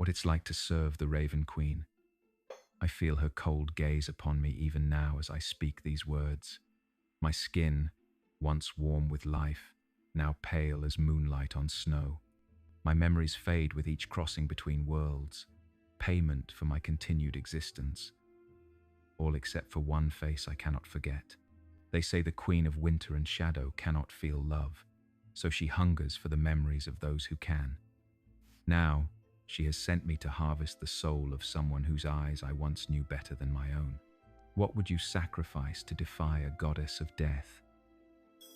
what it's like to serve the Raven Queen. I feel her cold gaze upon me even now as I speak these words. My skin, once warm with life, now pale as moonlight on snow. My memories fade with each crossing between worlds, payment for my continued existence. All except for one face I cannot forget. They say the Queen of Winter and Shadow cannot feel love, so she hungers for the memories of those who can. Now, she has sent me to harvest the soul of someone whose eyes I once knew better than my own. What would you sacrifice to defy a goddess of death?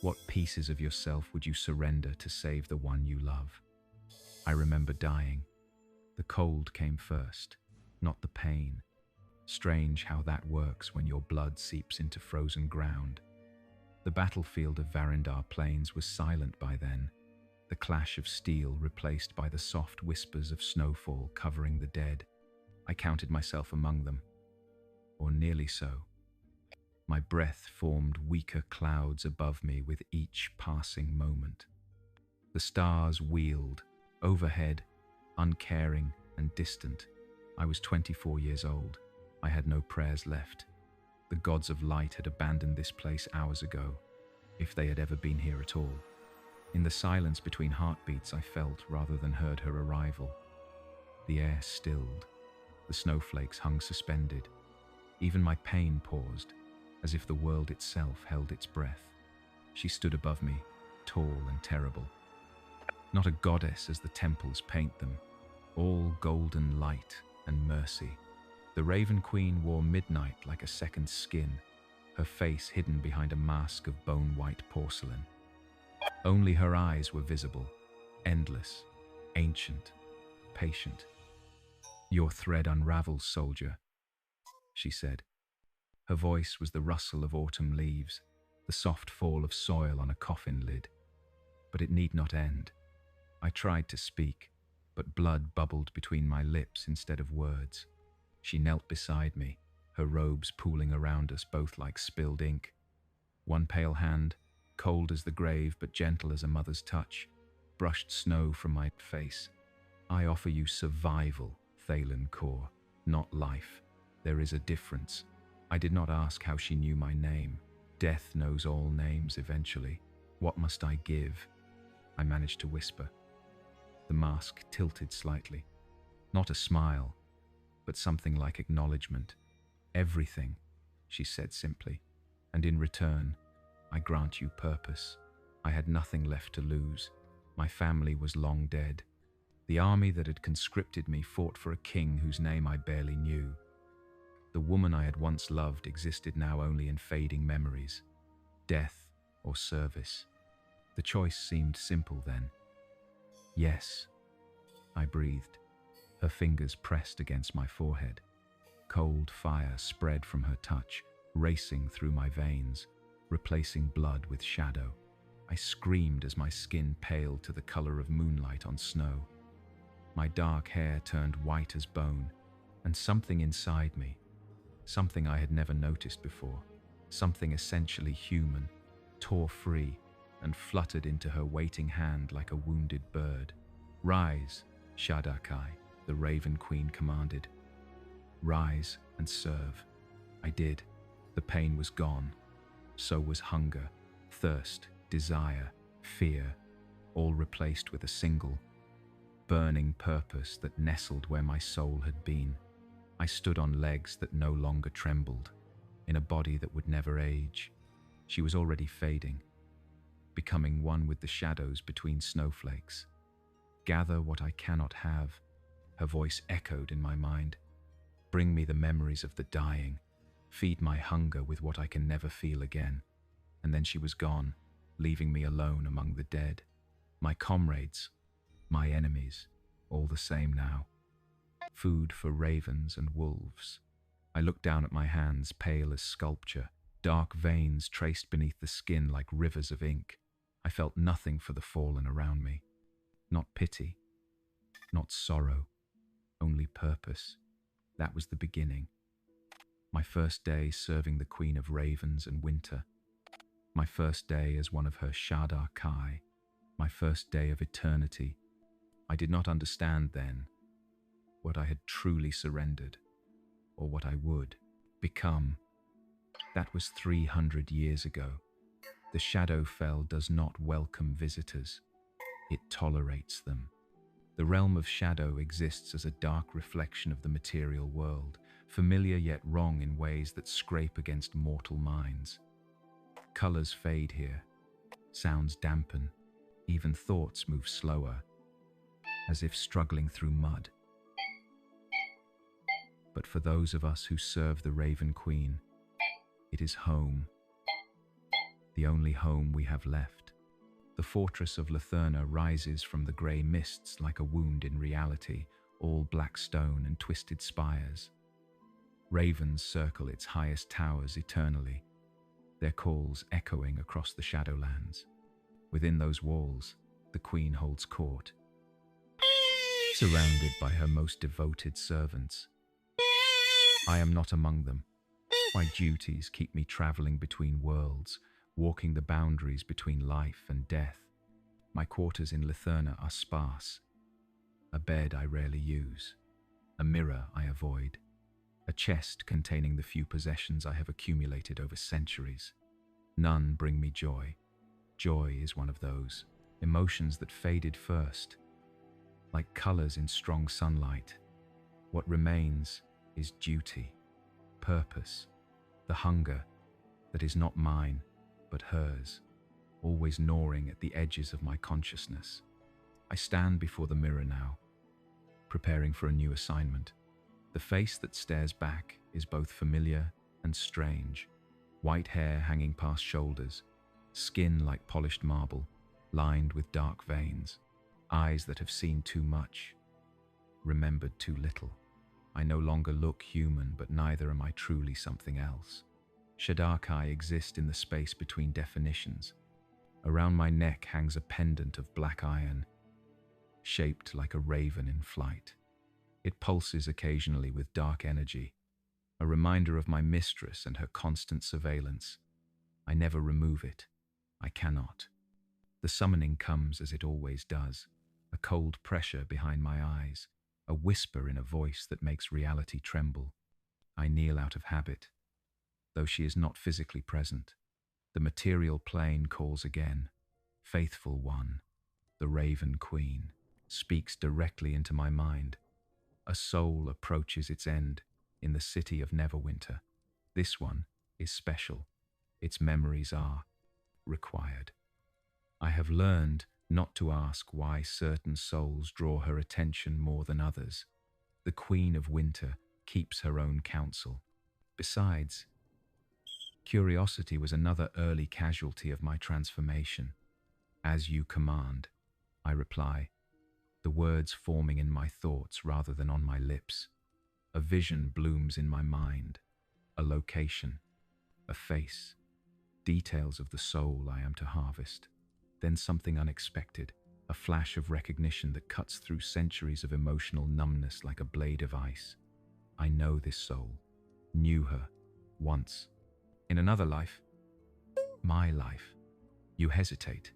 What pieces of yourself would you surrender to save the one you love? I remember dying. The cold came first, not the pain. Strange how that works when your blood seeps into frozen ground. The battlefield of Varindar Plains was silent by then, the clash of steel replaced by the soft whispers of snowfall covering the dead. I counted myself among them, or nearly so. My breath formed weaker clouds above me with each passing moment. The stars wheeled, overhead, uncaring and distant. I was 24 years old. I had no prayers left. The gods of light had abandoned this place hours ago, if they had ever been here at all. In the silence between heartbeats, I felt rather than heard her arrival. The air stilled. The snowflakes hung suspended. Even my pain paused, as if the world itself held its breath. She stood above me, tall and terrible. Not a goddess as the temples paint them, all golden light and mercy. The Raven Queen wore midnight like a second skin, her face hidden behind a mask of bone-white porcelain. Only her eyes were visible, endless, ancient, patient. "Your thread unravels, soldier," she said. Her voice was the rustle of autumn leaves, the soft fall of soil on a coffin lid. But it need not end. I tried to speak, but blood bubbled between my lips instead of words. She knelt beside me, her robes pooling around us both like spilled ink. One pale hand, cold as the grave but gentle as a mother's touch, brushed snow from my face. "I offer you survival, Thaylen Kor, not life. There is a difference." I did not ask how she knew my name. Death knows all names eventually. "What must I give?" I managed to whisper. The mask tilted slightly. Not a smile, but something like acknowledgement. "Everything," she said simply, "and in return, I grant you purpose." I had nothing left to lose. My family was long dead. The army that had conscripted me fought for a king whose name I barely knew. The woman I had once loved existed now only in fading memories. Death or service. The choice seemed simple then. "Yes," I breathed. Her fingers pressed against my forehead. Cold fire spread from her touch, racing through my veins, replacing blood with shadow. I screamed as my skin paled to the color of moonlight on snow. My dark hair turned white as bone, and something inside me, something I had never noticed before, something essentially human, tore free and fluttered into her waiting hand like a wounded bird. "Rise, Shadakai," the Raven Queen commanded. "Rise and serve." I did. The pain was gone. So was hunger, thirst, desire, fear, all replaced with a single, burning purpose that nestled where my soul had been. I stood on legs that no longer trembled, in a body that would never age. She was already fading, becoming one with the shadows between snowflakes. "Gather what I cannot have," her voice echoed in my mind. "Bring me the memories of the dying. Feed my hunger with what I can never feel again." And then she was gone, leaving me alone among the dead. My comrades, my enemies, all the same now. Food for ravens and wolves. I looked down at my hands, pale as sculpture, dark veins traced beneath the skin like rivers of ink. I felt nothing for the fallen around me. Not pity, not sorrow, only purpose. That was the beginning. My first day serving the Queen of Ravens and Winter. My first day as one of her Shadar Kai. My first day of eternity. I did not understand then I had truly surrendered, or what I would become. That was 300 years ago. The Shadowfell does not welcome visitors. It tolerates them. The realm of shadow exists as a dark reflection of the material world, familiar yet wrong in ways that scrape against mortal minds. Colors fade here, sounds dampen, even thoughts move slower, as if struggling through mud. But for those of us who serve the Raven Queen, it is home, the only home we have left. The fortress of Letherna rises from the grey mists like a wound in reality, all black stone and twisted spires. Ravens circle its highest towers eternally, their calls echoing across the Shadowlands. Within those walls, the Queen holds court, surrounded by her most devoted servants. I am not among them. My duties keep me traveling between worlds, walking the boundaries between life and death. My quarters in Letherna are sparse. A bed I rarely use. A mirror I avoid. A chest containing the few possessions I have accumulated over centuries. None bring me joy. Joy is one of those emotions that faded first. Like colors in strong sunlight, what remains is duty, purpose, the hunger that is not mine, but hers, always gnawing at the edges of my consciousness. I stand before the mirror now, preparing for a new assignment. The face that stares back is both familiar and strange. White hair hanging past shoulders, skin like polished marble, lined with dark veins, eyes that have seen too much, remembered too little. I no longer look human, but neither am I truly something else. Shadar-kai exist in the space between definitions. Around my neck hangs a pendant of black iron, shaped like a raven in flight. It pulses occasionally with dark energy, a reminder of my mistress and her constant surveillance. I never remove it. I cannot. The summoning comes as it always does, a cold pressure behind my eyes, a whisper in a voice that makes reality tremble. I kneel out of habit. Though she is not physically present, the material plane calls again. Faithful one, the Raven Queen, speaks directly into my mind. A soul approaches its end in the city of Neverwinter. This one is special. Its memories are required. I have learned not to ask why certain souls draw her attention more than others. The Queen of Winter keeps her own counsel. Besides, curiosity was another early casualty of my transformation. As you command, I reply, the words forming in my thoughts rather than on my lips. A vision blooms in my mind, a location, a face, details of the soul I am to harvest. Then something unexpected, a flash of recognition that cuts through centuries of emotional numbness like a blade of ice. I know this soul, knew her, once. In another life, my life. You hesitate,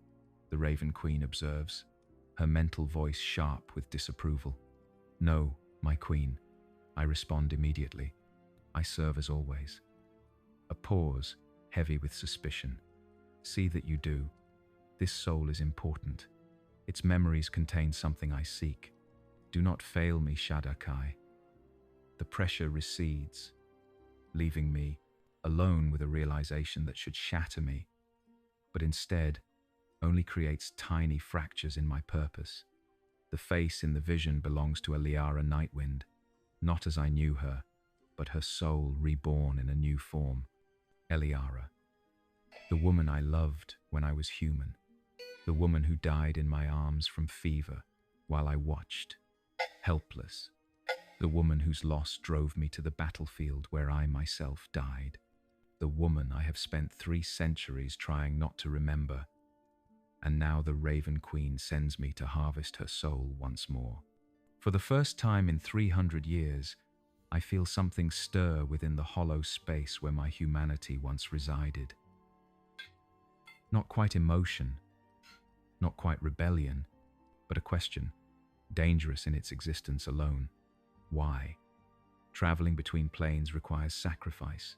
the Raven Queen observes, her mental voice sharp with disapproval. No, my queen, I respond immediately. I serve as always. A pause, heavy with suspicion. See that you do. This soul is important. Its memories contain something I seek. Do not fail me, Shadar-kai. The pressure recedes, leaving me alone with a realization that should shatter me, but instead only creates tiny fractures in my purpose. The face in the vision belongs to Eliara Nightwind, not as I knew her, but her soul reborn in a new form. Eliara, the woman I loved when I was human. The woman who died in my arms from fever while I watched, helpless. The woman whose loss drove me to the battlefield where I myself died. The woman I have spent 3 centuries trying not to remember. And now the Raven Queen sends me to harvest her soul once more. For the first time in 300 years, I feel something stir within the hollow space where my humanity once resided. Not quite emotion, not quite rebellion, but a question, dangerous in its existence alone. Why? Traveling between planes requires sacrifice.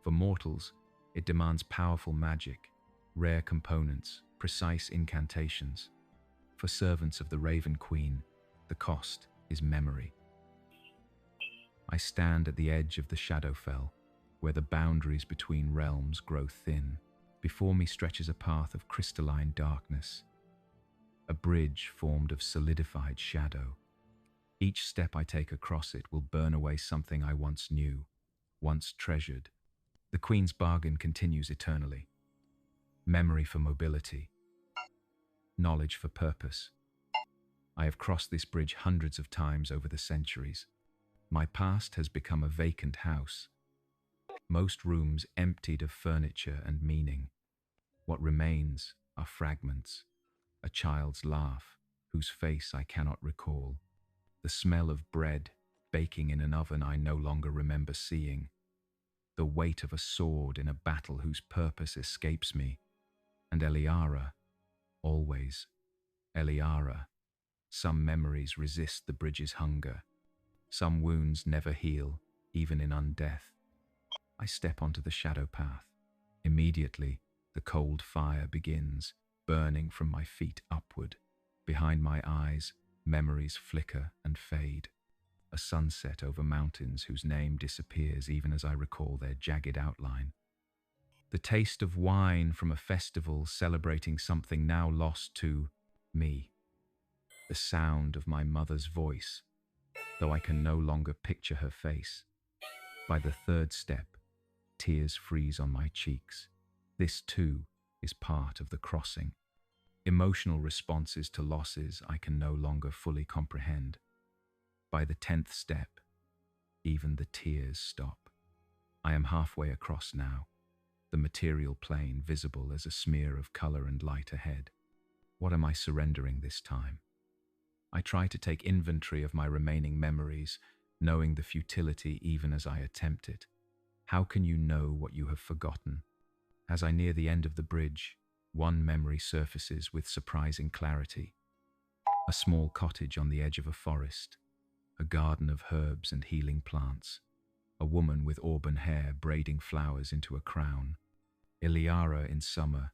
For mortals, it demands powerful magic, rare components, precise incantations. For servants of the Raven Queen, the cost is memory. I stand at the edge of the Shadowfell, where the boundaries between realms grow thin. Before me stretches a path of crystalline darkness, a bridge formed of solidified shadow. Each step I take across it will burn away something I once knew, once treasured. The Queen's bargain continues eternally. Memory for mobility, knowledge for purpose. I have crossed this bridge hundreds of times over the centuries. My past has become a vacant house, most rooms emptied of furniture and meaning. What remains are fragments, a child's laugh whose face I cannot recall, the smell of bread baking in an oven I no longer remember seeing, the weight of a sword in a battle whose purpose escapes me, and Eliara, always Eliara. Some memories resist the bridge's hunger. Some wounds never heal, even in undeath. I step onto the shadow path. Immediately, the cold fire begins, burning from my feet upward. Behind my eyes, memories flicker and fade. A sunset over mountains whose name disappears even as I recall their jagged outline. The taste of wine from a festival celebrating something now lost to me. The sound of my mother's voice, though I can no longer picture her face. By the third step, tears freeze on my cheeks. This too is part of the crossing. Emotional responses to losses I can no longer fully comprehend. By the 10th step, even the tears stop. I am halfway across now, the material plane visible as a smear of color and light ahead. What am I surrendering this time? I try to take inventory of my remaining memories, knowing the futility even as I attempt it. How can you know what you have forgotten? As I near the end of the bridge, one memory surfaces with surprising clarity. A small cottage on the edge of a forest, a garden of herbs and healing plants, a woman with auburn hair braiding flowers into a crown, Eliara in summer,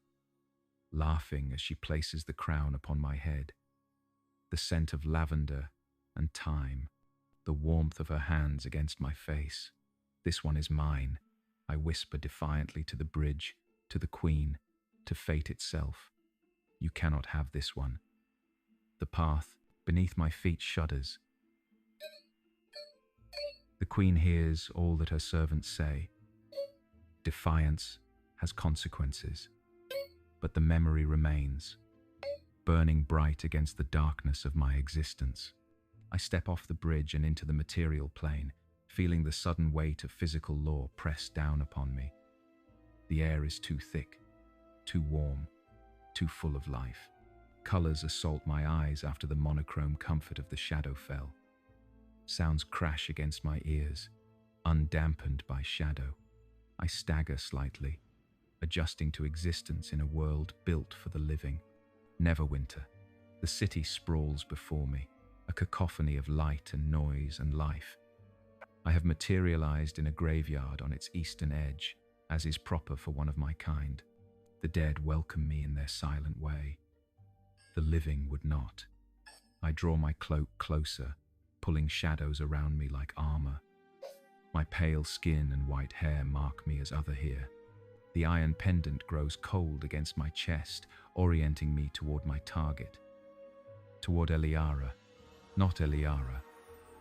laughing as she places the crown upon my head, the scent of lavender and thyme, the warmth of her hands against my face. This one is mine, I whisper defiantly to the bridge, to the Queen, to fate itself. You cannot have this one. The path beneath my feet shudders. The Queen hears all that her servants say. Defiance has consequences, but the memory remains, burning bright against the darkness of my existence. I step off the bridge and into the material plane, feeling the sudden weight of physical law press down upon me. The air is too thick, too warm, too full of life. Colors assault my eyes after the monochrome comfort of the Shadowfell. Sounds crash against my ears, undampened by shadow. I stagger slightly, adjusting to existence in a world built for the living. Neverwinter. The city sprawls before me, a cacophony of light and noise and life. I have materialized in a graveyard on its eastern edge, as is proper for one of my kind. The dead welcome me in their silent way. The living would not. I draw my cloak closer, pulling shadows around me like armor. My pale skin and white hair mark me as other here. The iron pendant grows cold against my chest, orienting me toward my target. Toward Eliara. Not Eliara,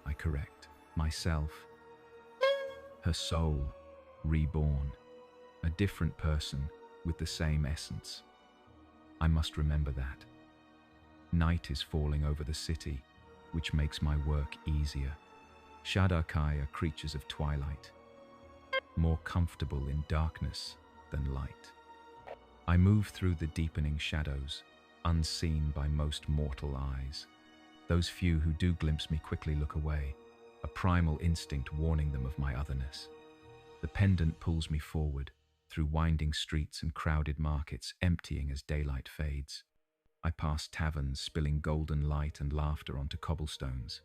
I correct. Myself. Her soul, reborn. A different person with the same essence. I must remember that. Night is falling over the city, which makes my work easier. Shadakai are creatures of twilight, more comfortable in darkness than light. I move through the deepening shadows, unseen by most mortal eyes. Those few who do glimpse me quickly look away, a primal instinct warning them of my otherness. The pendant pulls me forward, through winding streets and crowded markets, emptying as daylight fades. I pass taverns spilling golden light and laughter onto cobblestones.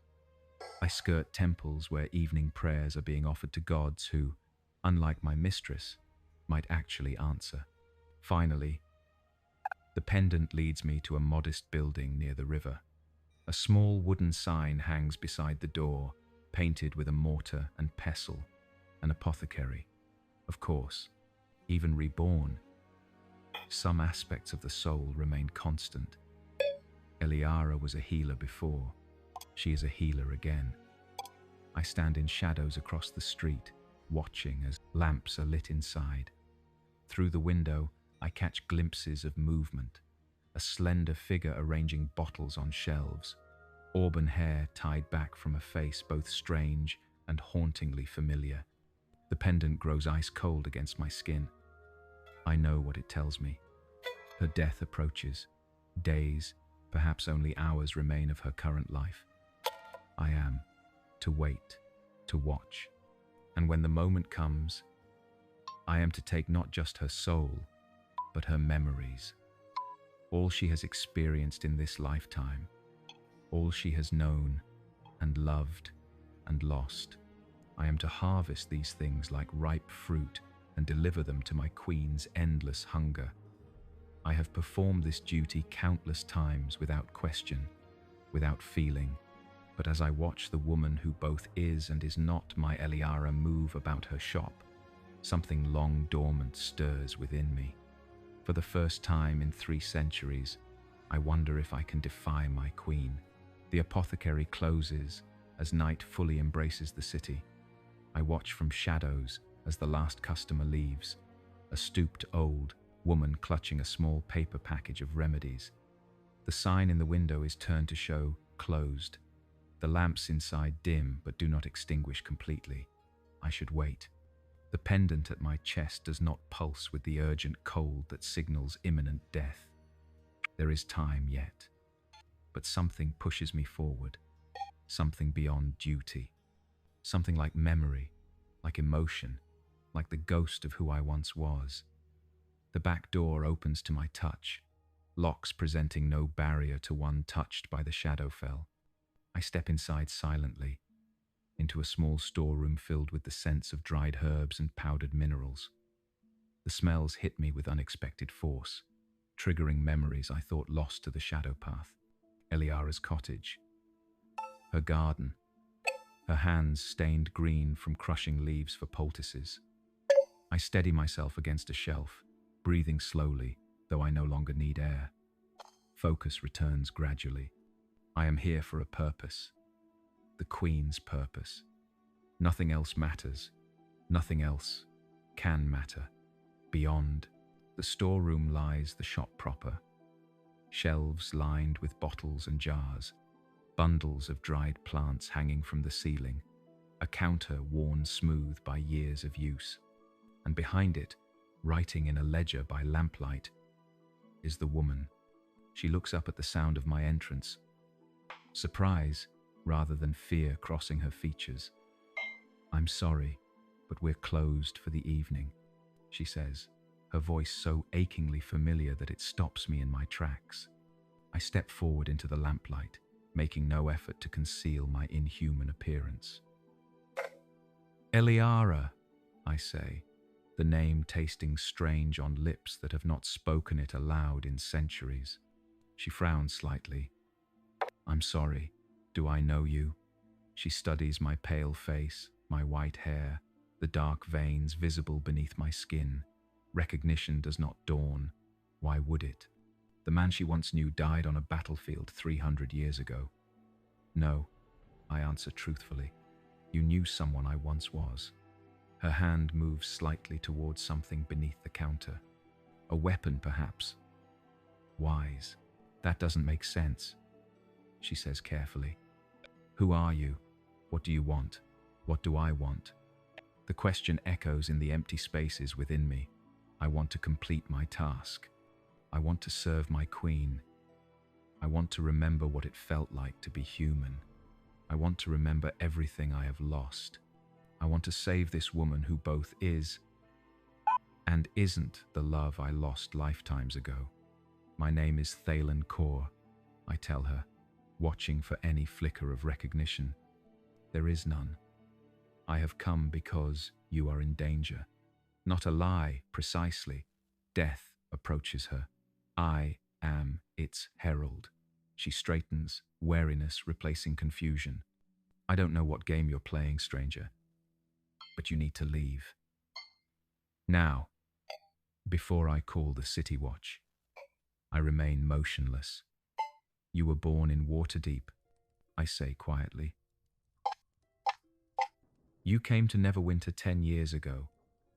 I skirt temples where evening prayers are being offered to gods who, unlike my mistress, might actually answer. Finally, the pendant leads me to a modest building near the river. A small wooden sign hangs beside the door, painted with a mortar and pestle, an apothecary. Of course, even reborn, some aspects of the soul remain constant. Eliara was a healer before. She is a healer again. I stand in shadows across the street, watching as lamps are lit inside. Through the window, I catch glimpses of movement. A slender figure arranging bottles on shelves, auburn hair tied back from a face both strange and hauntingly familiar. The pendant grows ice cold against my skin. I know what it tells me. Her death approaches. Days, perhaps only hours remain of her current life. I am to wait, to watch. And when the moment comes, I am to take not just her soul, but her memories. All she has experienced in this lifetime, all she has known and loved and lost. I am to harvest these things like ripe fruit and deliver them to my queen's endless hunger. I have performed this duty countless times without question, without feeling, but as I watch the woman who both is and is not my Eliara move about her shop, something long dormant stirs within me. For the first time in 3 centuries, I wonder if I can defy my queen. The apothecary closes as night fully embraces the city. I watch from shadows as the last customer leaves, a stooped old woman clutching a small paper package of remedies. The sign in the window is turned to show closed. The lamps inside dim but do not extinguish completely. I should wait. The pendant at my chest does not pulse with the urgent cold that signals imminent death. There is time yet, but something pushes me forward, something beyond duty, something like memory, like emotion, like the ghost of who I once was. The back door opens to my touch, locks presenting no barrier to one touched by the Shadowfell. I step inside silently, into a small storeroom filled with the scents of dried herbs and powdered minerals. The smells hit me with unexpected force, triggering memories I thought lost to the shadow path. Eliara's cottage, her garden, her hands stained green from crushing leaves for poultices. I steady myself against a shelf, breathing slowly, though I no longer need air. Focus returns gradually. I am here for a purpose. The Queen's purpose. Nothing else matters. Nothing else can matter. Beyond the storeroom lies the shop proper. Shelves lined with bottles and jars, bundles of dried plants hanging from the ceiling, a counter worn smooth by years of use. And behind it, writing in a ledger by lamplight, is the woman. She looks up at the sound of my entrance, surprise rather than fear crossing her features. "I'm sorry, but we're closed for the evening," she says, her voice so achingly familiar that it stops me in my tracks. I step forward into the lamplight, making no effort to conceal my inhuman appearance. "Eliara," I say, the name tasting strange on lips that have not spoken it aloud in centuries. She frowns slightly. "I'm sorry. Do I know you?" She studies my pale face, my white hair, the dark veins visible beneath my skin. Recognition does not dawn. Why would it? The man she once knew died on a battlefield 300 years ago. "No," I answer truthfully. "You knew someone I once was." Her hand moves slightly towards something beneath the counter. A weapon, perhaps. "Wise. That doesn't make sense," she says carefully. "Who are you? What do you want? What do I want?" The question echoes in the empty spaces within me. I want to complete my task. I want to serve my queen. I want to remember what it felt like to be human. I want to remember everything I have lost. I want to save this woman who both is and isn't the love I lost lifetimes ago. "My name is Thaylen Kaur," I tell her, watching for any flicker of recognition. There is none. I have come because you are in danger. Not a lie, precisely. Death approaches her. I am its herald. She straightens, wariness replacing confusion. I don't know what game you're playing, stranger, but you need to leave. Now, before I call the city watch. I remain motionless. You were born in Waterdeep, I say quietly. You came to Neverwinter 10 years ago,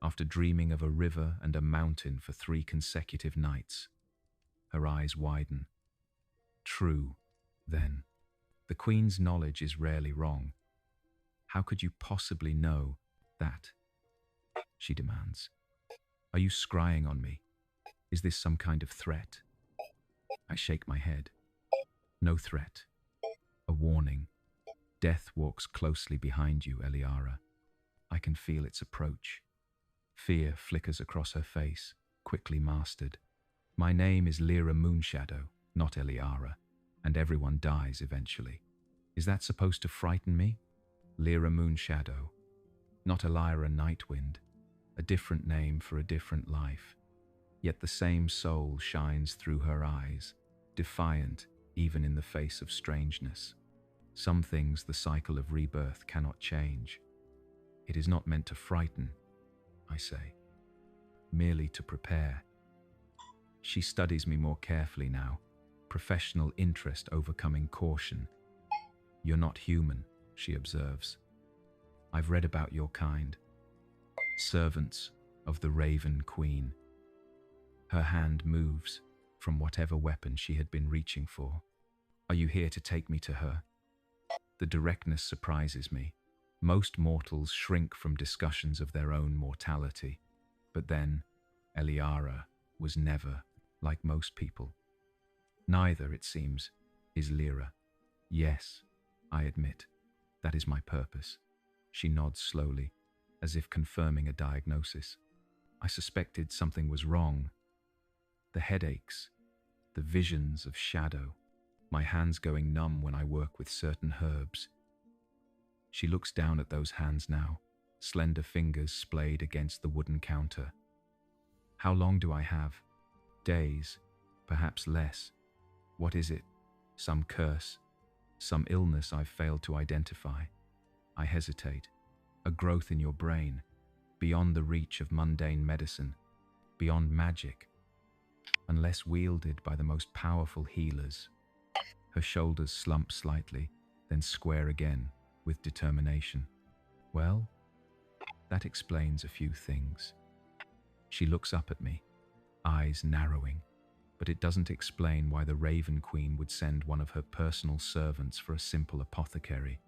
after dreaming of a river and a mountain for 3 consecutive nights. Her eyes widen. True, then. The Queen's knowledge is rarely wrong. How could you possibly know that? She demands. Are you scrying on me? Is this some kind of threat? I shake my head. No threat. A warning. Death walks closely behind you, Eliara. I can feel its approach. Fear flickers across her face, quickly mastered. My name is Lyra Moonshadow, not Eliara, and everyone dies eventually. Is that supposed to frighten me? Lyra Moonshadow, not Eliara Nightwind, a different name for a different life. Yet the same soul shines through her eyes, defiant even in the face of strangeness. Some things the cycle of rebirth cannot change. It is not meant to frighten, I say, merely to prepare. She studies me more carefully now, professional interest overcoming caution. You're not human, she observes. I've read about your kind. Servants of the Raven Queen. Her hand moves from whatever weapon she had been reaching for. Are you here to take me to her? The directness surprises me. Most mortals shrink from discussions of their own mortality. But then, Eliara was never like most people. Neither, it seems, is Lyra. Yes, I admit, that is my purpose. She nods slowly, as if confirming a diagnosis. I suspected something was wrong. The headaches, the visions of shadow, my hands going numb when I work with certain herbs. She looks down at those hands now, slender fingers splayed against the wooden counter. How long do I have? Days, perhaps less. What is it? Some curse? Some illness I've failed to identify? I hesitate. A growth in your brain, beyond the reach of mundane medicine, beyond magic, unless wielded by the most powerful healers. Her shoulders slump slightly, then square again, with determination. Well, that explains a few things. She looks up at me, eyes narrowing, but it doesn't explain why the Raven Queen would send one of her personal servants for a simple apothecary.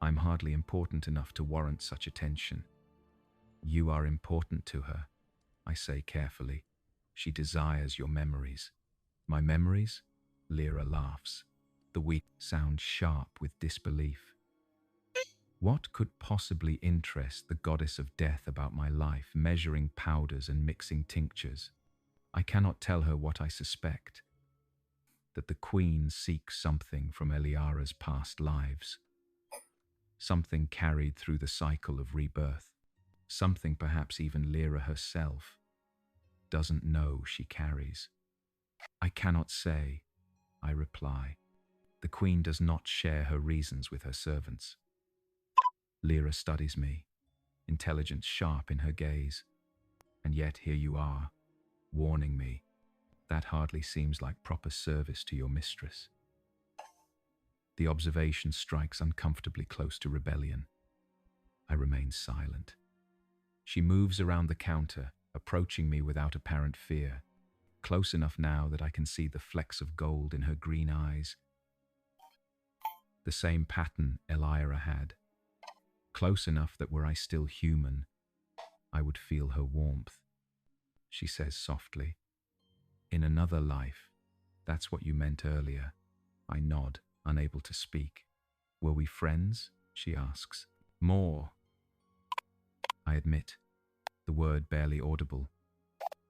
I'm hardly important enough to warrant such attention. You are important to her, I say carefully. She desires your memories. My memories? Lyra laughs. The weak sound sharp with disbelief. What could possibly interest the goddess of death about my life, measuring powders and mixing tinctures? I cannot tell her what I suspect, that the Queen seeks something from Eliara's past lives. Something carried through the cycle of rebirth. Something perhaps even Lyra herself doesn't know she carries. I cannot say, I reply. The Queen does not share her reasons with her servants. Lyra studies me, intelligence sharp in her gaze. And yet here you are, warning me. That hardly seems like proper service to your mistress. The observation strikes uncomfortably close to rebellion. I remain silent. She moves around the counter, approaching me without apparent fear, close enough now that I can see the flecks of gold in her green eyes. The same pattern Eliara had. Close enough that were I still human, I would feel her warmth. She says softly, "In another life, that's what you meant earlier." I nod, unable to speak. "Were we friends?" she asks. "More." I admit, the word barely audible.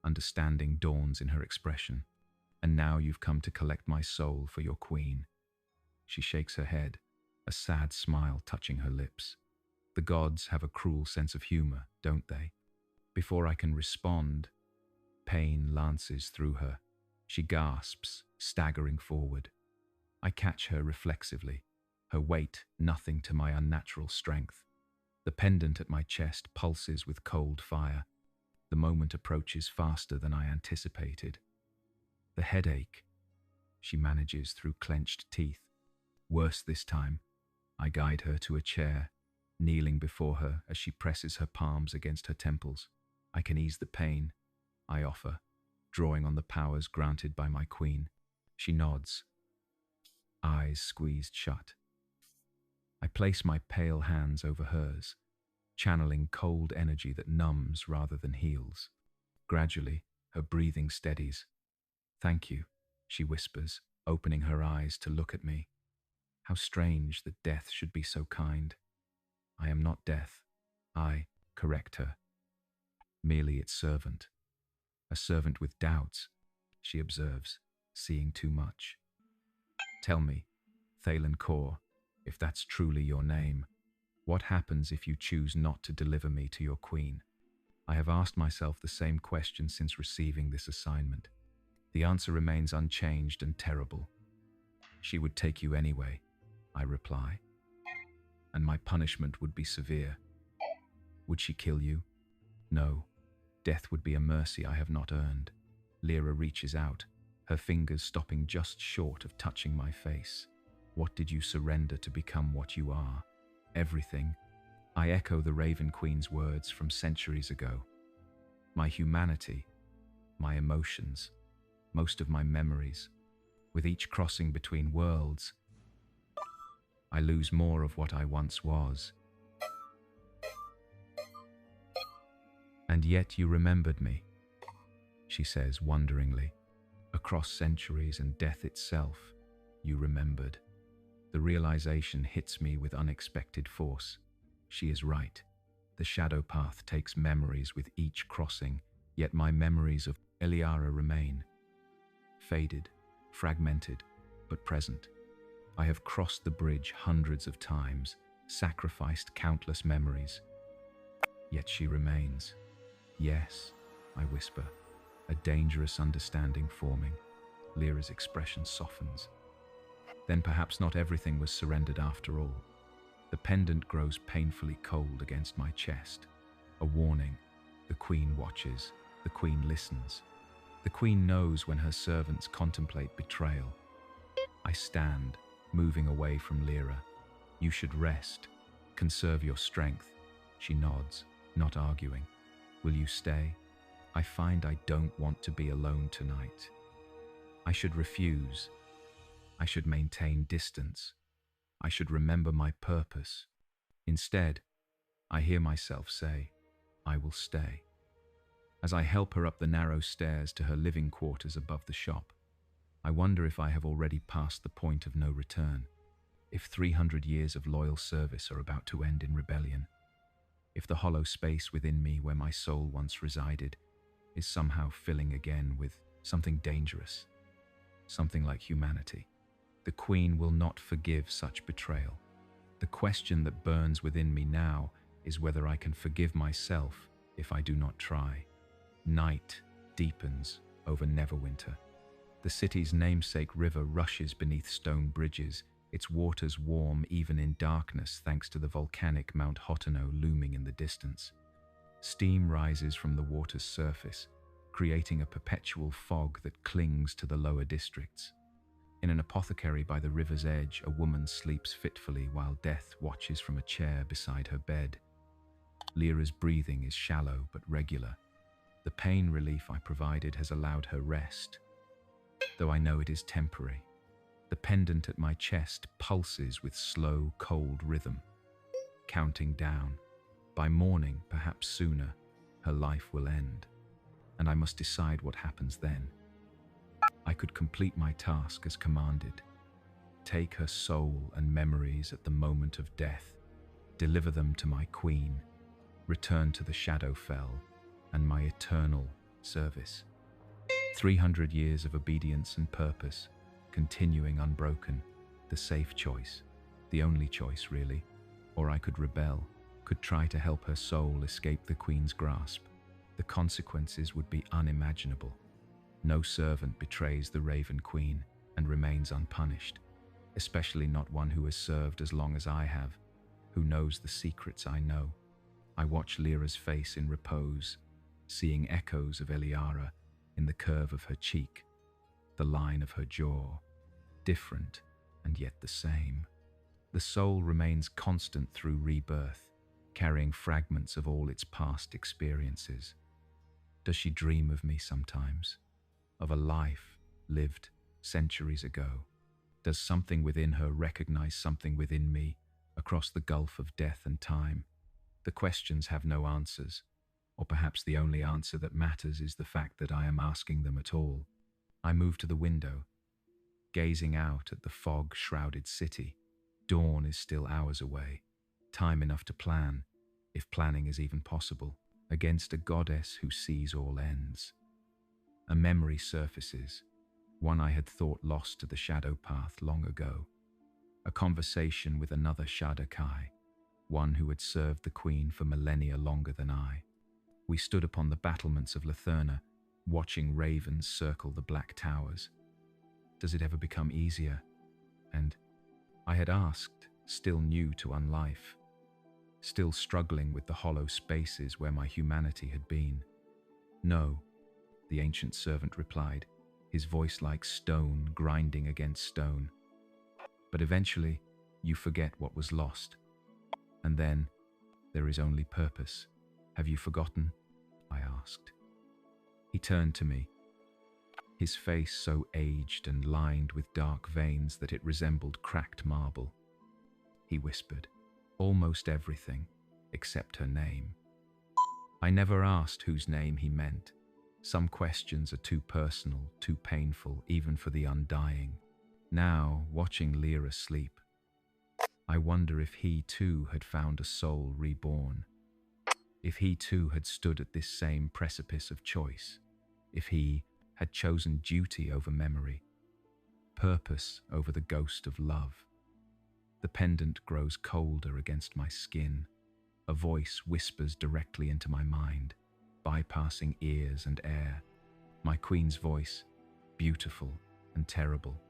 Understanding dawns in her expression. "And now you've come to collect my soul for your queen." She shakes her head. a sad smile touching her lips. The gods have a cruel sense of humor, don't they? Before I can respond, pain lances through her. She gasps, staggering forward. I catch her reflexively, her weight nothing to my unnatural strength. The pendant at my chest pulses with cold fire. The moment approaches faster than I anticipated. The headache, she manages through clenched teeth. Worse this time. I guide her to a chair, kneeling before her as she presses her palms against her temples. I can ease the pain, I offer, drawing on the powers granted by my queen. She nods, eyes squeezed shut. I place my pale hands over hers, channeling cold energy that numbs rather than heals. Gradually, her breathing steadies. "Thank you," she whispers, opening her eyes to look at me. How strange that death should be so kind. I am not death. I correct her. Merely its servant. A servant with doubts, she observes, seeing too much. "Tell me, Thaylen Kor, if that's truly your name, what happens if you choose not to deliver me to your queen?" I have asked myself the same question since receiving this assignment. The answer remains unchanged and terrible. "She would take you anyway," I reply, "and my punishment would be severe." "Would she kill you?" "No. Death would be a mercy I have not earned." Lyra reaches out, her fingers stopping just short of touching my face. "What did you surrender to become what you are?" "Everything." I echo the Raven Queen's words from centuries ago. My humanity, my emotions, most of my memories. With each crossing between worlds, I lose more of what I once was. "And yet you remembered me," she says wonderingly. "Across centuries and death itself, you remembered." The realization hits me with unexpected force. She is right. The shadow path takes memories with each crossing, yet my memories of Eliara remain. Faded, fragmented, but present. I have crossed the bridge hundreds of times, sacrificed countless memories. Yet she remains. "Yes," I whisper, a dangerous understanding forming. Lyra's expression softens. "Then perhaps not everything was surrendered after all." The pendant grows painfully cold against my chest. A warning. The queen watches. The queen listens. The queen knows when her servants contemplate betrayal. I stand, moving away from Lyra. "You should rest. Conserve your strength." She nods, not arguing. "Will you stay?" I find I don't want to be alone tonight. I should refuse. I should maintain distance. I should remember my purpose. Instead, I hear myself say, "I will stay." As I help her up the narrow stairs to her living quarters above the shop, I wonder if I have already passed the point of no return, if 300 years of loyal service are about to end in rebellion, if the hollow space within me where my soul once resided is somehow filling again with something dangerous, something like humanity. The queen will not forgive such betrayal. The question that burns within me now is whether I can forgive myself if I do not try. Night deepens over Neverwinter. The city's namesake river rushes beneath stone bridges, its waters warm even in darkness thanks to the volcanic Mount Hoteno looming in the distance. Steam rises from the water's surface, creating a perpetual fog that clings to the lower districts. In an apothecary by the river's edge, a woman sleeps fitfully while death watches from a chair beside her bed. Lyra's breathing is shallow but regular. The pain relief I provided has allowed her rest, though I know it is temporary. The pendant at my chest pulses with slow, cold rhythm, counting down. By morning, perhaps sooner, her life will end, and I must decide what happens then. I could complete my task as commanded. Take her soul and memories at the moment of death, deliver them to my queen, return to the Shadowfell and my eternal service. 300 years of obedience and purpose, continuing unbroken, the safe choice, The only choice, really. Or I could rebel, could try to help her soul escape the Queen's grasp. The consequences would be unimaginable. No servant betrays the Raven Queen and remains unpunished, especially not one who has served as long as I have, who knows the secrets I know. I watch Lyra's face in repose, seeing echoes of Eliara in the curve of her cheek, the line of her jaw, different and yet the same. The soul remains constant through rebirth, carrying fragments of all its past experiences. Does she dream of me sometimes? Of a life lived centuries ago? Does something within her recognize something within me across the gulf of death and time? The questions have no answers, or perhaps the only answer that matters is the fact that I am asking them at all. I move to the window, gazing out at the fog-shrouded city. Dawn is still hours away, time enough to plan, if planning is even possible, against a goddess who sees all ends. A memory surfaces, one I had thought lost to the shadow path long ago. A conversation with another Shadakai, one who had served the Queen for millennia longer than I. We stood upon the battlements of Latherna, watching ravens circle the black towers. Does it ever become easier? And I had asked, still new to unlife, still struggling with the hollow spaces where my humanity had been. No, the ancient servant replied, his voice like stone grinding against stone. But eventually, you forget what was lost. And then, there is only purpose. Have you forgotten? I asked. He turned to me, his face so aged and lined with dark veins that it resembled cracked marble. He whispered, almost everything, except her name. I never asked whose name he meant. Some questions are too personal, too painful, even for the undying. Now, watching Lyra sleep, I wonder if he too had found a soul reborn. If he too had stood at this same precipice of choice. If he had chosen duty over memory, purpose over the ghost of love. The pendant grows colder against my skin. A voice whispers directly into my mind, bypassing ears and air. My Queen's voice, beautiful and terrible.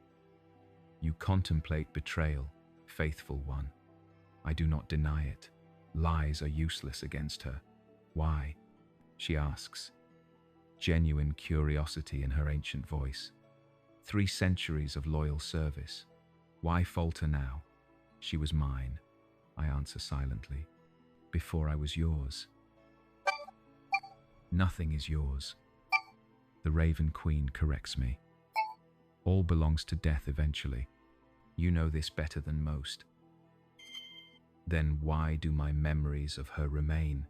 You contemplate betrayal, faithful one. I do not deny it. Lies are useless against her. Why? She asks, genuine curiosity in her ancient voice. 3 centuries of loyal service. Why falter now? She was mine, I answer silently, before I was yours. Nothing is yours. The Raven Queen corrects me. All belongs to death eventually. You know this better than most. Then why do my memories of her remain?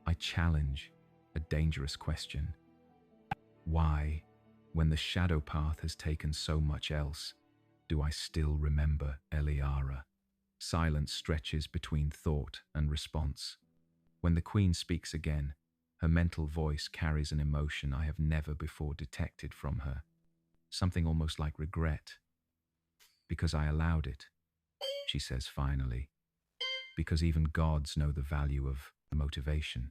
I challenge, a dangerous question. Why, when the shadow path has taken so much else, do I still remember Eliara? Silence stretches between thought and response. When the Queen speaks again, her mental voice carries an emotion I have never before detected from her. Something almost like regret. Because I allowed it, she says finally. Because even gods know the value of motivation.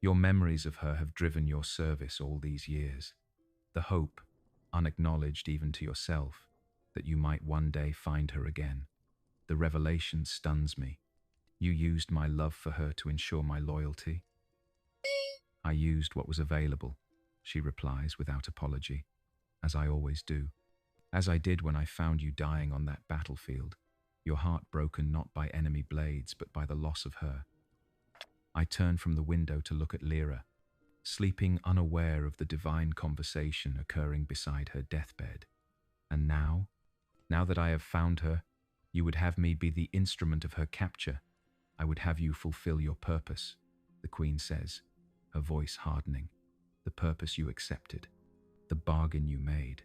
Your memories of her have driven your service all these years. The hope, unacknowledged even to yourself, that you might one day find her again. The revelation stuns me. You used my love for her to ensure my loyalty. I used what was available, she replies without apology, as I always do. As I did when I found you dying on that battlefield, your heart broken not by enemy blades but by the loss of her. I turn from the window to look at Lyra, sleeping unaware of the divine conversation occurring beside her deathbed. And now that I have found her, you would have me be the instrument of her capture. I would have you fulfill your purpose, the Queen says, her voice hardening. The purpose you accepted, the bargain you made.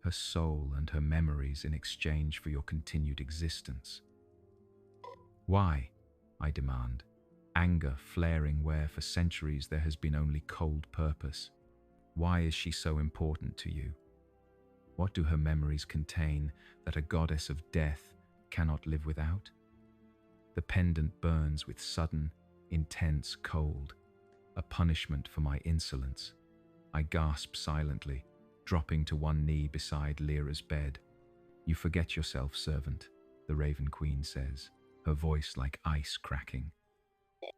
Her soul and her memories in exchange for your continued existence. Why? I demand, anger flaring where for centuries there has been only cold purpose. Why is she so important to you? What do her memories contain that a goddess of death cannot live without? The pendant burns with sudden, intense cold, a punishment for my insolence. I gasp silently, dropping to one knee beside Lyra's bed. "You forget yourself, servant," the Raven Queen says, her voice like ice cracking.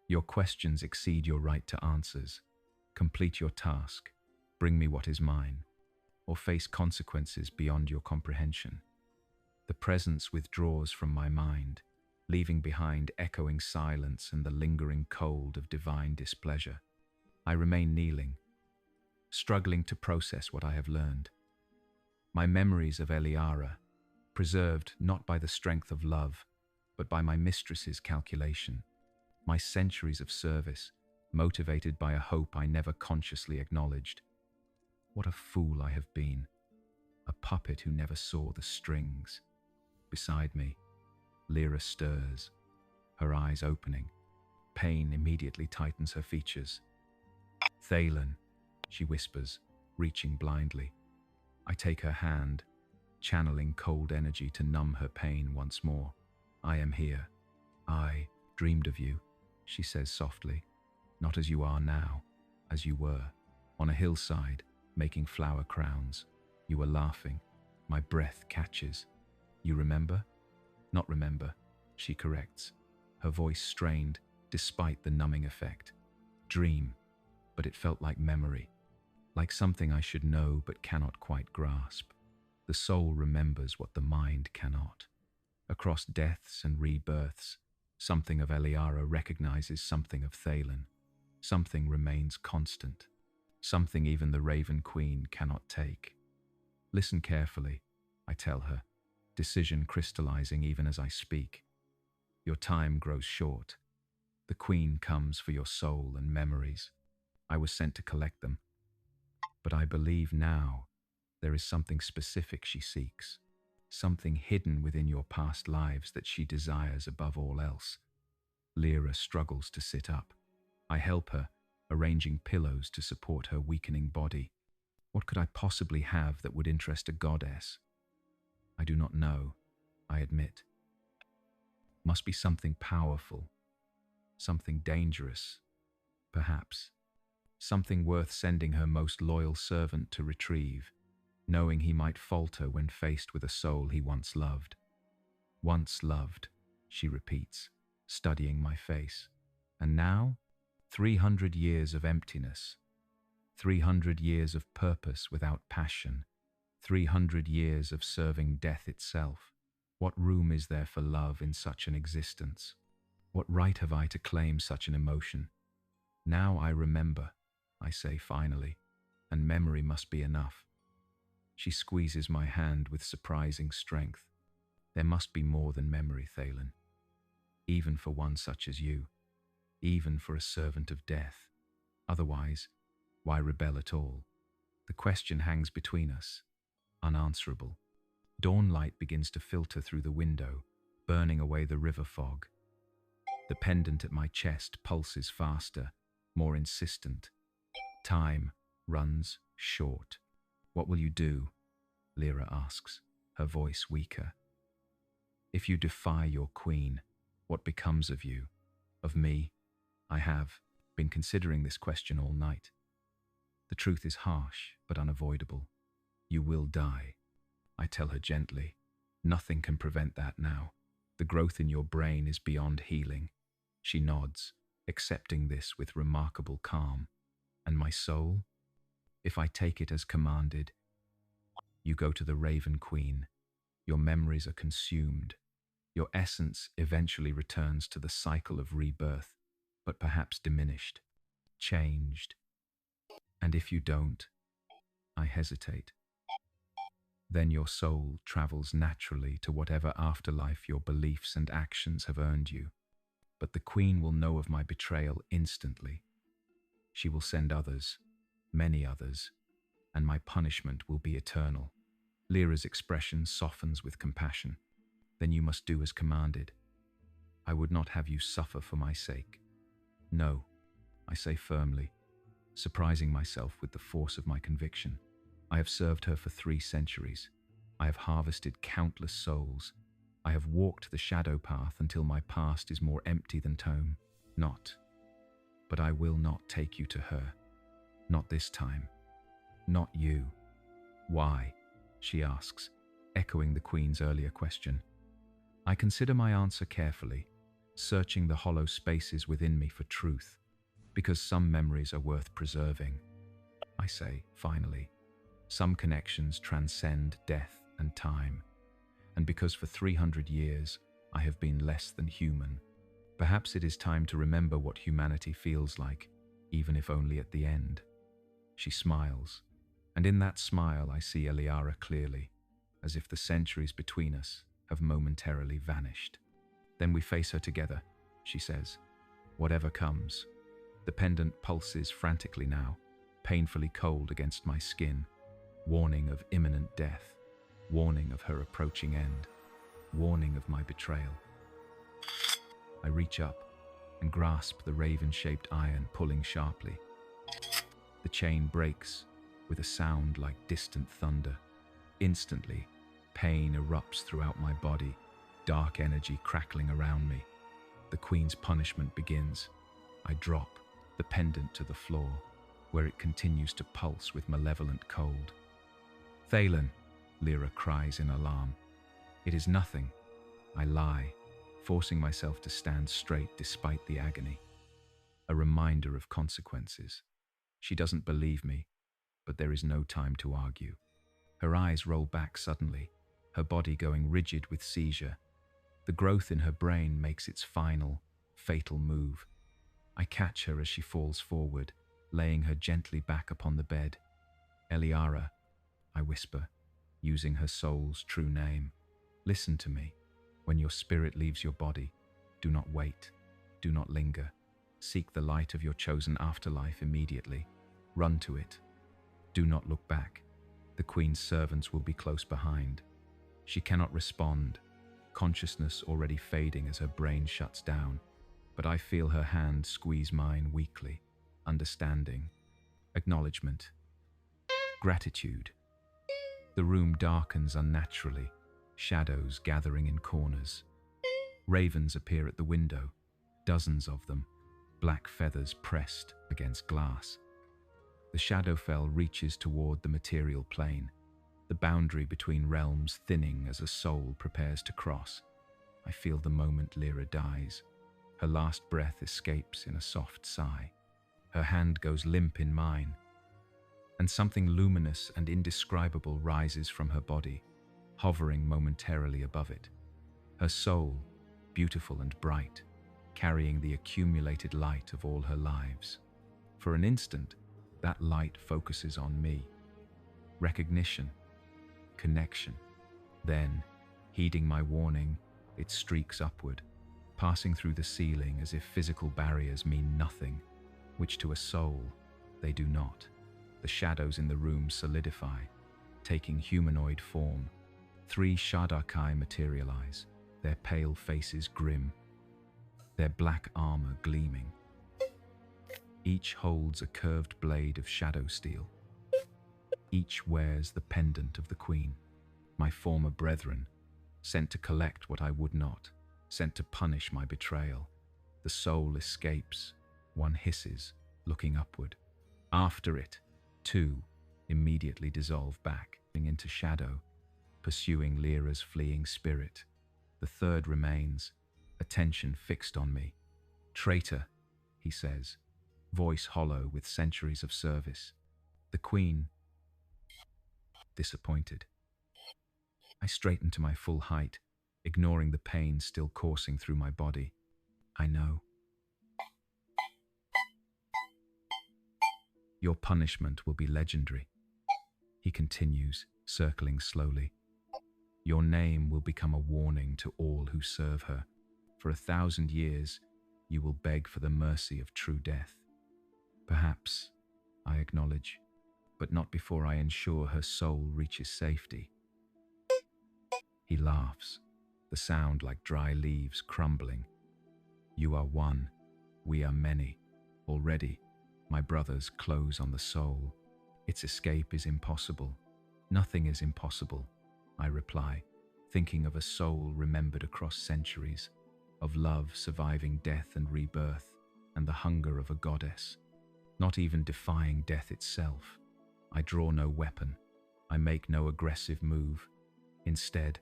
"Your questions exceed your right to answers. Complete your task, bring me what is mine, or face consequences beyond your comprehension." The presence withdraws from my mind, leaving behind echoing silence and the lingering cold of divine displeasure. I remain kneeling, struggling to process what I have learned. My memories of Eliara, preserved not by the strength of love, but by my mistress's calculation. My centuries of service, motivated by a hope I never consciously acknowledged. What a fool I have been, a puppet who never saw the strings. Beside me, Lyra stirs, her eyes opening. Pain immediately tightens her features. "Thaylen," she whispers, reaching blindly. I take her hand, channeling cold energy to numb her pain once more. "I am here. I dreamed of you," she says softly. "Not as you are now, as you were, on a hillside, making flower crowns. You were laughing. My breath catches. You remember?" "Not remember," she corrects, her voice strained despite the numbing effect. "Dream, but it felt like memory, like something I should know but cannot quite grasp. The soul remembers what the mind cannot. Across deaths and rebirths, something of Eliara recognizes something of Thaylen. Something remains constant, something even the Raven Queen cannot take." "Listen carefully," I tell her, decision crystallizing even as I speak. "Your time grows short. The Queen comes for your soul and memories. I was sent to collect them. But I believe now there is something specific she seeks, something hidden within your past lives that she desires above all else." Lyra struggles to sit up. I help her, arranging pillows to support her weakening body. What could I possibly have that would interest a goddess? "I do not know," I admit. "Must be something powerful, something dangerous, perhaps. Something worth sending her most loyal servant to retrieve, knowing he might falter when faced with a soul he once loved." "Once loved," she repeats, studying my face. "And now? 300 years of emptiness. 300 years of purpose without passion. 300 years of serving death itself. What room is there for love in such an existence? What right have I to claim such an emotion? Now I remember," I say finally, "and memory must be enough." She squeezes my hand with surprising strength. "There must be more than memory, Thaylen. Even for one such as you. Even for a servant of death. Otherwise, why rebel at all? The question hangs between us, unanswerable. Dawn light begins to filter through the window, burning away the river fog. The pendant at my chest pulses faster, more insistent. Time runs short. "What will you do?" Lyra asks, her voice weaker. "If you defy your queen, what becomes of you? Of me? I have been considering this question all night. The truth is harsh, but unavoidable. You will die," I tell her gently. "Nothing can prevent that now. The growth in your brain is beyond healing." She nods, accepting this with remarkable calm. "And my soul? If I take it as commanded, you go to the Raven Queen. Your memories are consumed. Your essence eventually returns to the cycle of rebirth, but perhaps diminished, changed. And if you don't," I hesitate, "then your soul travels naturally to whatever afterlife your beliefs and actions have earned you. But the Queen will know of my betrayal instantly. She will send others, many others, and my punishment will be eternal." Lyra's expression softens with compassion. "Then you must do as commanded. I would not have you suffer for my sake." "No," I say firmly, surprising myself with the force of my conviction. "I have served her for 3 centuries. I have harvested countless souls. I have walked the shadow path until my past is more empty than tome. Not. But I will not take you to her. Not this time. Not you. Why? She asks, echoing the Queen's earlier question. I consider my answer carefully, searching the hollow spaces within me for truth, because some memories are worth preserving. I say, finally, some connections transcend death and time, and because for 300 years I have been less than human, perhaps it is time to remember what humanity feels like, even if only at the end. She smiles, and in that smile I see Eliara clearly, as if the centuries between us have momentarily vanished. Then we face her together, she says. Whatever comes. The pendant pulses frantically now, painfully cold against my skin, warning of imminent death, warning of her approaching end, warning of my betrayal. I reach up and grasp the raven-shaped iron, pulling sharply. The chain breaks with a sound like distant thunder. Instantly, pain erupts throughout my body, dark energy crackling around me. The Queen's punishment begins. I drop the pendant to the floor, where it continues to pulse with malevolent cold. Thaylen, Lyra cries in alarm. It is nothing. I lie, forcing myself to stand straight despite the agony. A reminder of consequences. She doesn't believe me, but there is no time to argue. Her eyes roll back suddenly, her body going rigid with seizure. The growth in her brain makes its final, fatal move. I catch her as she falls forward, laying her gently back upon the bed. Eliara, I whisper, using her soul's true name. Listen to me. When your spirit leaves your body, do not wait. Do not linger. Seek the light of your chosen afterlife immediately. Run to it. Do not look back. The Queen's servants will be close behind. She cannot respond, consciousness already fading as her brain shuts down, but I feel her hand squeeze mine weakly, understanding, acknowledgement, gratitude. The room darkens unnaturally, shadows gathering in corners. Ravens appear at the window, dozens of them, black feathers pressed against glass. The Shadowfell reaches toward the material plane, the boundary between realms thinning as a soul prepares to cross. I feel the moment Lyra dies. Her last breath escapes in a soft sigh. Her hand goes limp in mine, and something luminous and indescribable rises from her body, hovering momentarily above it. Her soul, beautiful and bright, carrying the accumulated light of all her lives. For an instant, that light focuses on me. Recognition, connection. Then, heeding my warning, it streaks upward, passing through the ceiling as if physical barriers mean nothing, which to a soul, they do not. The shadows in the room solidify, taking humanoid form. 3 Shadakai materialize, their pale faces grim, their black armor gleaming. Each holds a curved blade of shadow steel. Each wears the pendant of the Queen, my former brethren, sent to collect what I would not, sent to punish my betrayal. The soul escapes, one hisses, looking upward. After it, 2 immediately dissolve back into shadow, pursuing Lyra's fleeing spirit. The third remains, attention fixed on me. Traitor, he says, voice hollow with centuries of service. The Queen, disappointed. I straighten to my full height, ignoring the pain still coursing through my body. I know. Your punishment will be legendary, he continues, circling slowly. Your name will become a warning to all who serve her. For 1,000 years, you will beg for the mercy of true death. Perhaps, I acknowledge, but not before I ensure her soul reaches safety. He laughs, the sound like dry leaves crumbling. You are one, we are many. Already, my brothers close on the soul. Its escape is impossible. Nothing is impossible, I reply, thinking of a soul remembered across centuries, of love surviving death and rebirth, and the hunger of a goddess. Not even defying death itself, I draw no weapon, I make no aggressive move. Instead,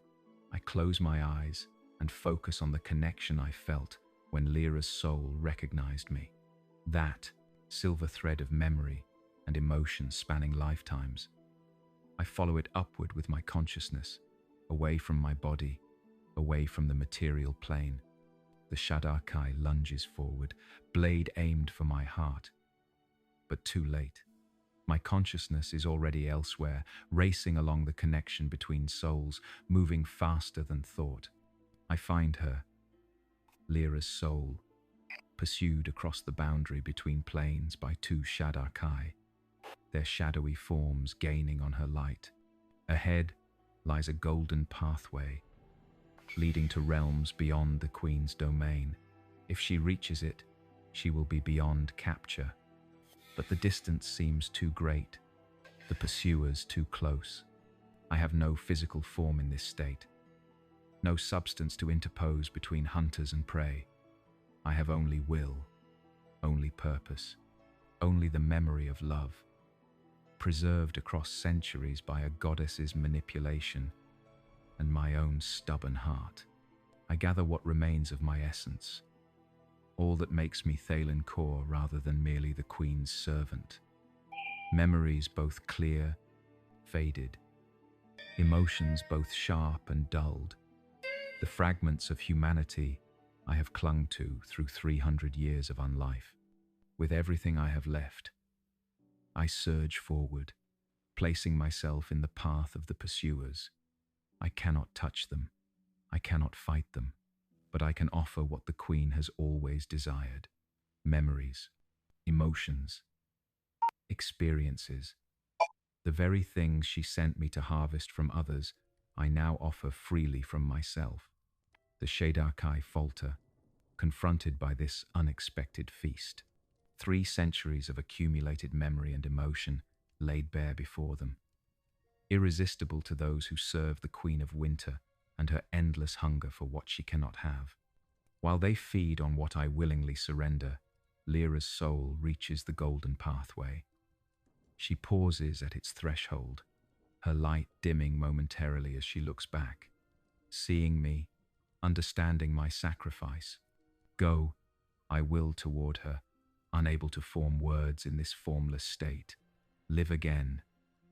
I close my eyes and focus on the connection I felt when Lyra's soul recognized me. That silver thread of memory and emotion spanning lifetimes. I follow it upward with my consciousness, away from my body, away from the material plane. The Shadar-kai lunges forward, blade aimed for my heart. But too late. My consciousness is already elsewhere, racing along the connection between souls, moving faster than thought. I find her, Lyra's soul, pursued across the boundary between planes by two Shadar-kai, their shadowy forms gaining on her light. Ahead lies a golden pathway, leading to realms beyond the Queen's domain. If she reaches it, she will be beyond capture. But the distance seems too great, the pursuers too close. I have no physical form in this state, no substance to interpose between hunters and prey. I have only will, only purpose, only the memory of love, preserved across centuries by a goddess's manipulation and my own stubborn heart. I gather what remains of my essence, all that makes me Thaylen Kor rather than merely the Queen's servant. Memories both clear, faded, emotions both sharp and dulled, the fragments of humanity I have clung to through 300 years of unlife. With everything I have left, I surge forward, placing myself in the path of the pursuers. I cannot touch them, I cannot fight them, but I can offer what the Queen has always desired: memories, emotions, experiences. The very things she sent me to harvest from others, I now offer freely from myself. The Shadar-kai falter, confronted by this unexpected feast. 3 centuries of accumulated memory and emotion laid bare before them. Irresistible to those who serve the Queen of Winter and her endless hunger for what she cannot have. While they feed on what I willingly surrender, Lyra's soul reaches the golden pathway. She pauses at its threshold, her light dimming momentarily as she looks back, seeing me, understanding my sacrifice. Go, I will toward her, unable to form words in this formless state. Live again,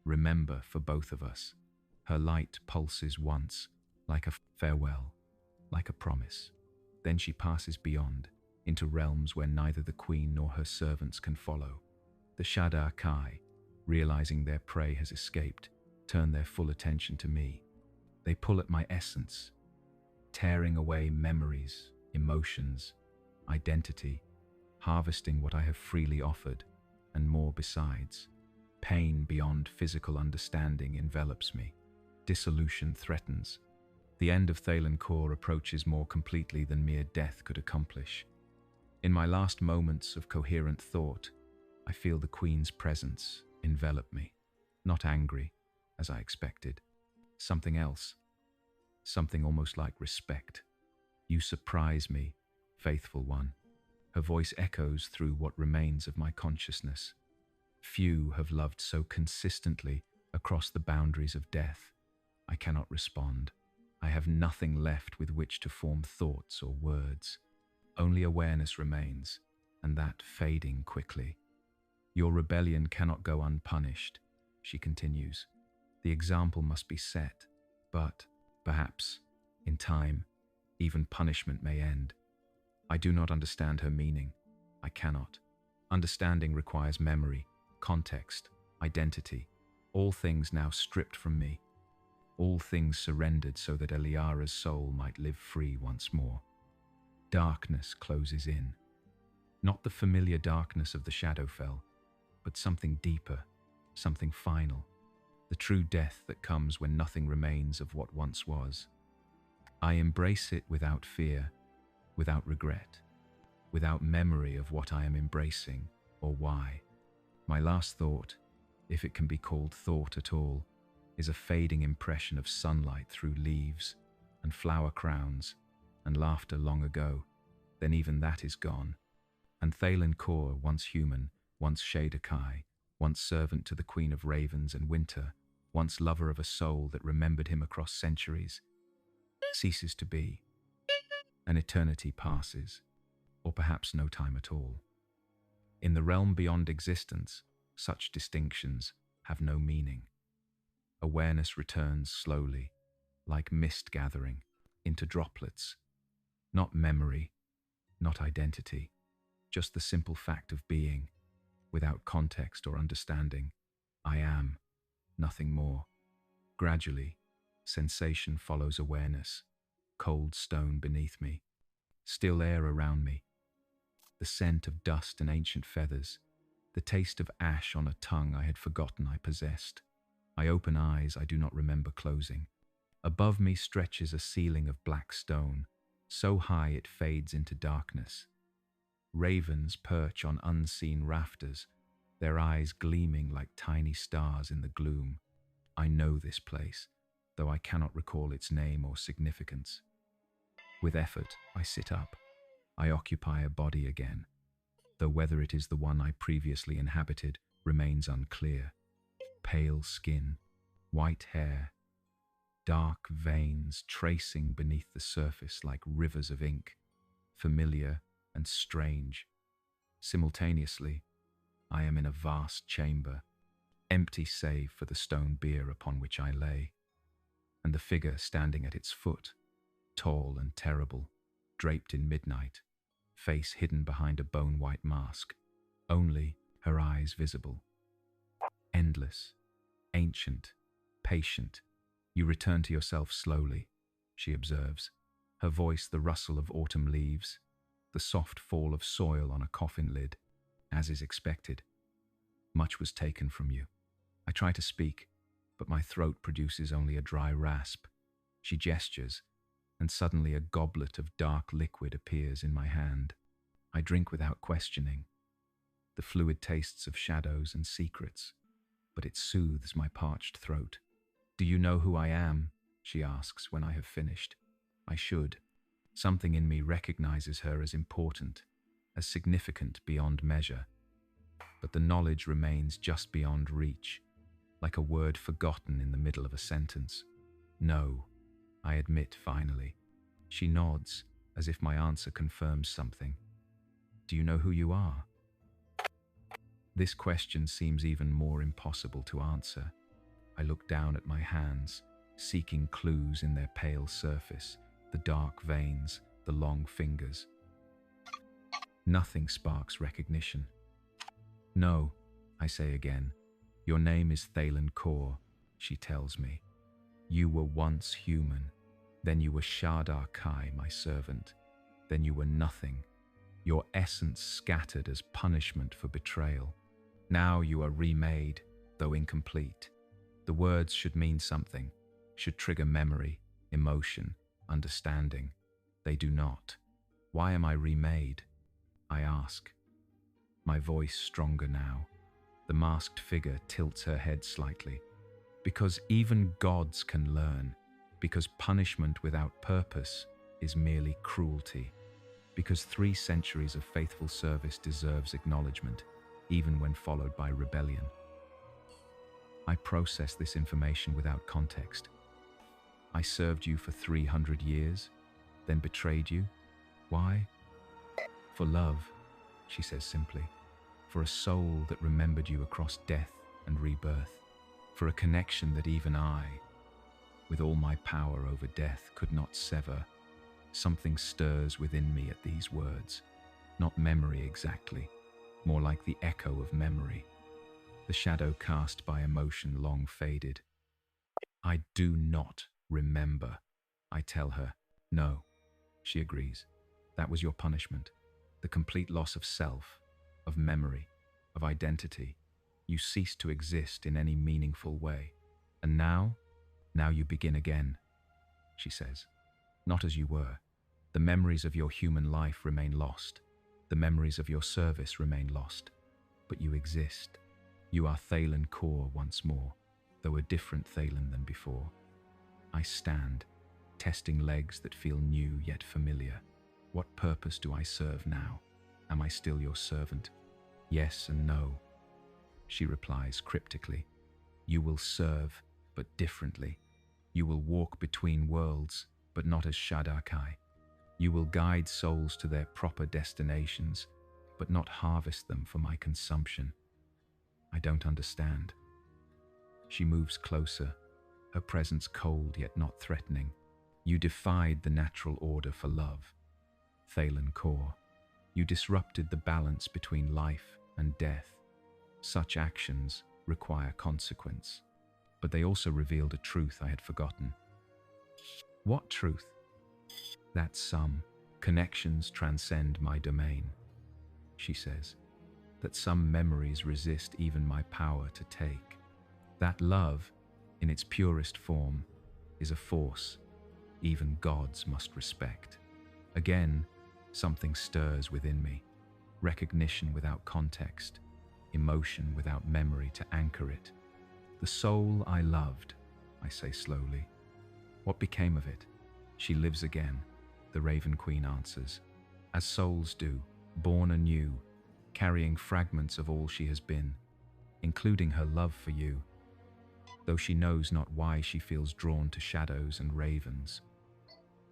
remember for both of us. Her light pulses once, like a farewell, like a promise. Then she passes beyond, into realms where neither the Queen nor her servants can follow. The Shadar-kai, realizing their prey has escaped, turn their full attention to me. They pull at my essence, tearing away memories, emotions, identity, harvesting what I have freely offered, and more besides. Pain beyond physical understanding envelops me. Dissolution threatens. The end of Thaylen Kor approaches more completely than mere death could accomplish. In my last moments of coherent thought, I feel the Queen's presence envelop me. Not angry, as I expected. Something else. Something almost like respect. You surprise me, faithful one. Her voice echoes through what remains of my consciousness. Few have loved so consistently across the boundaries of death. I cannot respond. I have nothing left with which to form thoughts or words. Only awareness remains, and that fading quickly. Your rebellion cannot go unpunished, she continues. The example must be set, but perhaps, in time, even punishment may end. I do not understand her meaning. I cannot. Understanding requires memory, context, identity, all things now stripped from me. All things surrendered so that Eliara's soul might live free once more. Darkness closes in. Not the familiar darkness of the Shadowfell, but something deeper, something final. The true death that comes when nothing remains of what once was. I embrace it without fear, without regret, without memory of what I am embracing or why. My last thought, if it can be called thought at all, is a fading impression of sunlight through leaves, and flower crowns, and laughter long ago, then even that is gone. And Thaylen Kor, once human, once Shadakai, once servant to the Queen of Ravens and Winter, once lover of a soul that remembered him across centuries, ceases to be. An eternity passes, or perhaps no time at all. In the realm beyond existence, such distinctions have no meaning. Awareness returns slowly, like mist gathering, into droplets. Not memory, not identity, just the simple fact of being, without context or understanding. I am, nothing more. Gradually, sensation follows awareness, cold stone beneath me, still air around me, the scent of dust and ancient feathers, the taste of ash on a tongue I had forgotten I possessed. I open eyes I do not remember closing. Above me stretches a ceiling of black stone, so high it fades into darkness. Ravens perch on unseen rafters, their eyes gleaming like tiny stars in the gloom. I know this place, though I cannot recall its name or significance. With effort, I sit up. I occupy a body again, though whether it is the one I previously inhabited remains unclear. Pale skin, white hair, dark veins tracing beneath the surface like rivers of ink, familiar and strange. Simultaneously, I am in a vast chamber, empty save for the stone bier upon which I lay, and the figure standing at its foot, tall and terrible, draped in midnight, face hidden behind a bone-white mask, only her eyes visible. Endless, ancient, patient, you return to yourself slowly, she observes, her voice the rustle of autumn leaves, the soft fall of soil on a coffin lid, as is expected. Much was taken from you. I try to speak, but my throat produces only a dry rasp. She gestures, and suddenly a goblet of dark liquid appears in my hand. I drink without questioning. The fluid tastes of shadows and secrets, but it soothes my parched throat. Do you know who I am? She asks when I have finished. I should. Something in me recognizes her as important, as significant beyond measure. But the knowledge remains just beyond reach, like a word forgotten in the middle of a sentence. No, I admit finally. She nods, as if my answer confirms something. Do you know who you are? This question seems even more impossible to answer. I look down at my hands, seeking clues in their pale surface, the dark veins, the long fingers. Nothing sparks recognition. No, I say again. Your name is Thaylen Kor, she tells me. You were once human. Then you were Shadar Kai, my servant. Then you were nothing. Your essence scattered as punishment for betrayal. Now you are remade, though incomplete. The words should mean something, should trigger memory, emotion, understanding. They do not. Why am I remade? I ask. My voice stronger now. The masked figure tilts her head slightly. Because even gods can learn. Because punishment without purpose is merely cruelty. Because 3 centuries of faithful service deserves acknowledgement, even when followed by rebellion. I process this information without context. I served you for 300 years, then betrayed you. Why? For love, she says simply. For a soul that remembered you across death and rebirth. For a connection that even I, with all my power over death, could not sever. Something stirs within me at these words. Not memory exactly, more like the echo of memory. The shadow cast by emotion long faded. I do not remember, I tell her. No, she agrees. That was your punishment. The complete loss of self, of memory, of identity. You cease to exist in any meaningful way. And now you begin again, she says. Not as you were. The memories of your human life remain lost. The memories of your service remain lost. But you exist. You are Thaylen Kor once more, though a different Thaylen than before. I stand, testing legs that feel new yet familiar. What purpose do I serve now? Am I still your servant? Yes and no. She replies cryptically. You will serve, but differently. You will walk between worlds, but not as Shaddai. You will guide souls to their proper destinations, but not harvest them for my consumption. I don't understand. She moves closer, her presence cold yet not threatening. You defied the natural order for love. Thaylen Kor, you disrupted the balance between life and death. Such actions require consequence, but they also revealed a truth I had forgotten. What truth? That some connections transcend my domain, she says. That some memories resist even my power to take. That love, in its purest form, is a force even gods must respect. Again, something stirs within me. Recognition without context, emotion without memory to anchor it. The soul I loved, I say slowly. What became of it? She lives again, the Raven Queen answers. As souls do, born anew, carrying fragments of all she has been, including her love for you. Though she knows not why she feels drawn to shadows and ravens.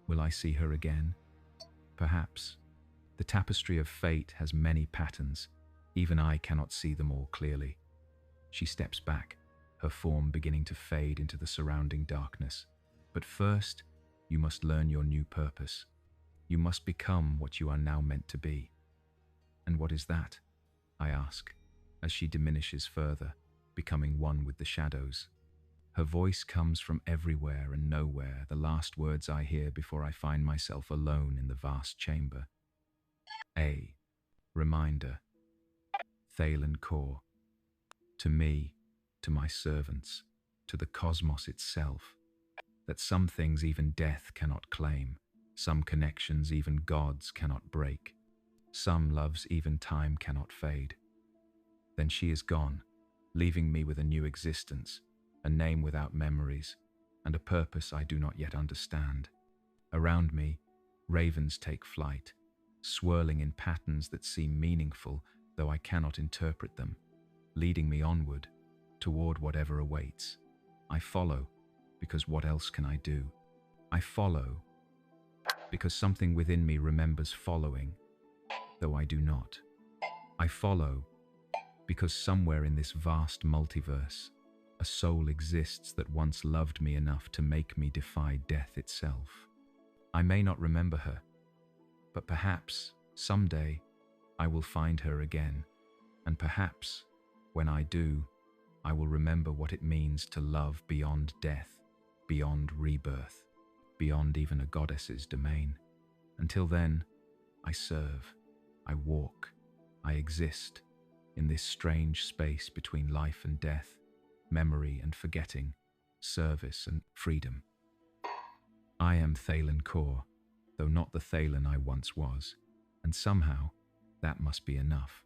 Will I see her again? Perhaps. The tapestry of fate has many patterns. Even I cannot see them all clearly. She steps back, her form beginning to fade into the surrounding darkness. But first, you must learn your new purpose. You must become what you are now meant to be. And what is that? I ask, as she diminishes further, becoming one with the shadows. Her voice comes from everywhere and nowhere, the last words I hear before I find myself alone in the vast chamber. A reminder. Thaylen Kor. To me, to my servants, to the cosmos itself, that some things even death cannot claim, some connections even gods cannot break, some loves even time cannot fade. Then she is gone, leaving me with a new existence, a name without memories, and a purpose I do not yet understand. Around me, ravens take flight, swirling in patterns that seem meaningful, though I cannot interpret them, leading me onward, toward whatever awaits. I follow, because what else can I do? I follow, because something within me remembers following, though I do not. I follow, because somewhere in this vast multiverse, a soul exists that once loved me enough to make me defy death itself. I may not remember her, but perhaps, someday, I will find her again, and perhaps, when I do, I will remember what it means to love beyond death, beyond rebirth, beyond even a goddess's domain. Until then, I serve, I walk, I exist, in this strange space between life and death, memory and forgetting, service and freedom. I am Thaylen Kor, though not the Thaylen I once was, and somehow that must be enough.